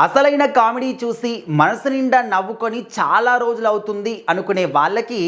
అసలైన కామెడీ చూసి మనసు నిండా నవ్వుకొని చాలా రోజులు అవుతుంది అనుకునే వాళ్ళకి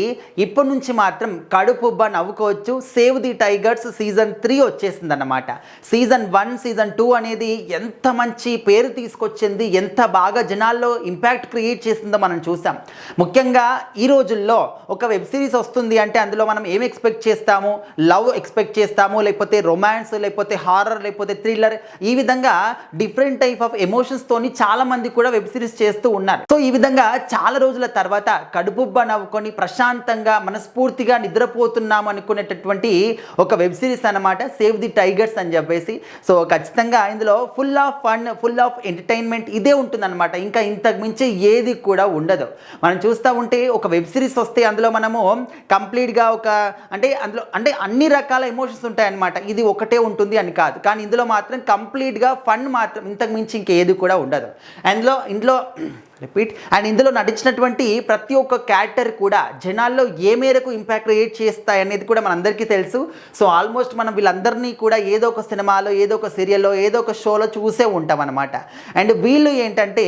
ఇప్పటి నుంచి మాత్రం కడుపుబ్బ నవ్వుకోవచ్చు. సేవ్ ది టైగర్స్ సీజన్ 3 వచ్చేసిందన్నమాట. సీజన్ 1 సీజన్ 2 అనేది ఎంత మంచి పేరు తీసుకొచ్చింది, ఎంత బాగా జనాల్లో ఇంపాక్ట్ క్రియేట్ చేసిందో మనం చూసాం. ముఖ్యంగా ఈ రోజుల్లో ఒక వెబ్ సిరీస్ వస్తుంది అంటే అందులో మనం ఏం ఎక్స్పెక్ట్ చేస్తాము? లవ్ ఎక్స్పెక్ట్ చేస్తాము, లేకపోతే రొమాన్స్, లేకపోతే హారర్, లేకపోతే థ్రిల్లర్, ఈ విధంగా డిఫరెంట్ టైప్ ఆఫ్ ఎమోషన్స్ తోని చాలా మంది కూడా వెబ్ సిరీస్ చేస్తూ ఉన్నారు. సో ఈ విధంగా చాలా రోజుల తర్వాత కడుపుబ్బ నవ్వుకొని ప్రశాంతంగా మనస్ఫూర్తిగా నిద్రపోతున్నాము అనుకునేటటువంటి ఒక వెబ్ సిరీస్ అన్నమాట సేవ్ ది టైగర్స్ అని చెప్పేసి. సో ఖచ్చితంగా ఇందులో full of fun, full of entertainment ఇదే ఉంటుందన్నమాట. ఇంకా ఇంతకు మించి ఏది కూడా ఉండదు. మనం చూస్తూ ఉంటే ఒక వెబ్ సిరీస్ వస్తే అందులో మనము కంప్లీట్గా అందులో అన్ని రకాల ఎమోషన్స్ ఉంటాయన్నమాట. ఇది ఒకటే ఉంటుంది అని కాదు, కానీ ఇందులో మాత్రం కంప్లీట్గా ఫన్ మాత్రం, ఇంతకు మించి ఇంకేది కూడా ఉండదు. ఇందులో ఇందులో నటించినటువంటి ప్రతి ఒక్క క్యారెక్టర్ కూడా జనాల్లో ఏ మేరకు ఇంపాక్ట్ క్రియేట్ చేస్తాయి అనేది కూడా మనందరికీ తెలుసు. సో ఆల్మోస్ట్ మనం వీళ్ళందరినీ కూడా ఏదో ఒక సినిమాలో, ఏదో ఒక సీరియల్లో, ఏదో ఒక షోలో చూసే ఉంటాం అనమాట. అండ్ వీళ్ళు ఏంటంటే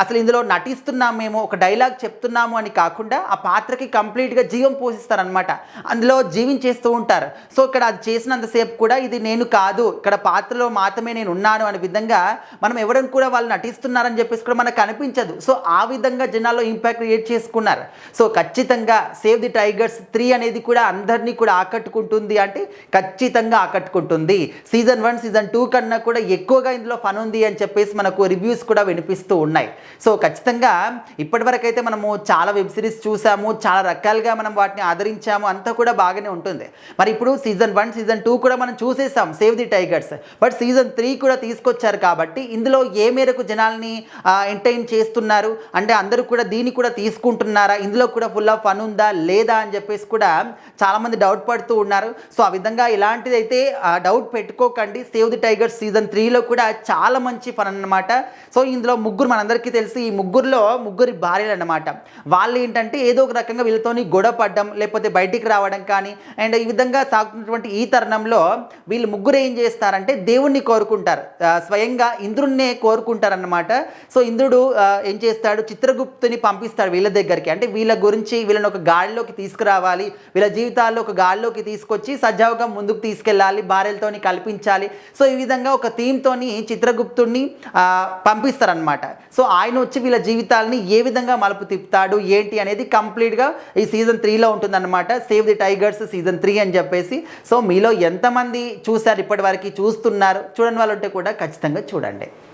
అసలు ఇందులో నటిస్తున్నామేమో, ఒక డైలాగ్ చెప్తున్నాము అని కాకుండా ఆ పాత్రకి కంప్లీట్గా జీవం పోషిస్తారనమాట. అందులో జీవించేస్తూ ఉంటారు. సో ఇక్కడ అది చేసినంతసేపు కూడా ఇది నేను కాదు, ఇక్కడ పాత్రలో మాత్రమే నేను ఉన్నాను అనే విధంగా మనం ఎవరైనా కూడా వాళ్ళు నటిస్తున్నారని చెప్పేసి కూడా మనకు అనిపించదు. సో ఆ విధంగా జనాల్లో ఇంపాక్ట్ క్రియేట్ చేసుకున్నారు. సో ఖచ్చితంగా సేవ్ ది టైగర్స్ 3 అనేది కూడా అందరినీ కూడా ఆకట్టుకుంటుంది అంటే ఖచ్చితంగా ఆకట్టుకుంటుంది. సీజన్ 1 సీజన్ 2 కన్నా కూడా ఎక్కువగా ఇందులో ఫన్ ఉంది అని చెప్పేసి మనకు రివ్యూస్ కూడా వినిపిస్తూ ఉన్నాయి. సో ఖచ్చితంగా ఇప్పటివరకు అయితే మనము చాలా వెబ్ సిరీస్ చూసాము, చాలా రకాలుగా మనం వాటిని ఆదరించాము, అంతా కూడా బాగానే ఉంటుంది. మరి ఇప్పుడు సీజన్ 1 సీజన్ 2 కూడా మనం చూసేసాం Save the Tigers. But season 3 కూడా తీసుకొచ్చారు కాబట్టి ఇందులో ఏ మేరకు జనాల్ని ఎంటర్టైన్ చేస్తున్నారు అంటే అందరూ కూడా దీన్ని కూడా తీసుకుంటున్నారా, ఇందులో కూడా ఫుల్ ఆఫ్ ఫన్ ఉందా లేదా అని చెప్పేసి కూడా చాలామంది డౌట్ పడుతూ ఉన్నారు. సో ఆ విధంగా ఇలాంటిదైతే డౌట్ పెట్టుకోకండి. సేవ్ ది టైగర్స్ సీజన్ 3లో కూడా చాలా మంచి ఫన్ అన్నమాట. సో ఇందులో ముగ్గురు, మనందరికీ తెలిసి ఈ ముగ్గురి భార్యలు అన్నమాట. వాళ్ళు ఏంటంటే ఏదో ఒక రకంగా వీళ్ళతోని గొడవ పడడం, లేకపోతే బయటికి రావడం కానీ, అండ్ ఈ విధంగా సాగుతున్నటువంటి ఈ తరుణంలో వీళ్ళు ముగ్గురు ఏం చేస్తారంటే దేవుణ్ణి కోరుకుంటారు, స్వయంగా ఇంద్రుణ్ణే కోరుకుంటారన్నమాట. సో ఇంద్రుడు ఏం చేస్తాడు, చిత్రగుప్తుని పంపిస్తాడు వీళ్ళ దగ్గరికి. అంటే వీళ్ళ గురించి వీళ్ళని ఒక గాడిలోకి తీసుకురావాలి, వీళ్ళ జీవితాల్లో ఒక గాడిలోకి తీసుకొచ్చి సజావుగా ముందుకు తీసుకెళ్ళాలి, భార్యలతోని కల్పించాలి. సో ఈ విధంగా ఒక థీమ్తోని చిత్రగుప్తుడిని పంపిస్తారనమాట. సో ఆయన వచ్చి వీళ్ళ జీవితాలని ఏ విధంగా మలుపు తిప్పుతాడు ఏంటి అనేది కంప్లీట్గా ఈ సీజన్ 3లో ఉంటుందన్నమాట. సేవ్ ది టైగర్స్ సీజన్ 3 అని చెప్పేసి. సో మీలో ఎంతమంది చూశారు, ఇప్పటి వరకు చూస్తున్నారు? చూడని వాళ్ళు ఉంటే కూడా ఖచ్చితంగా చూడండి.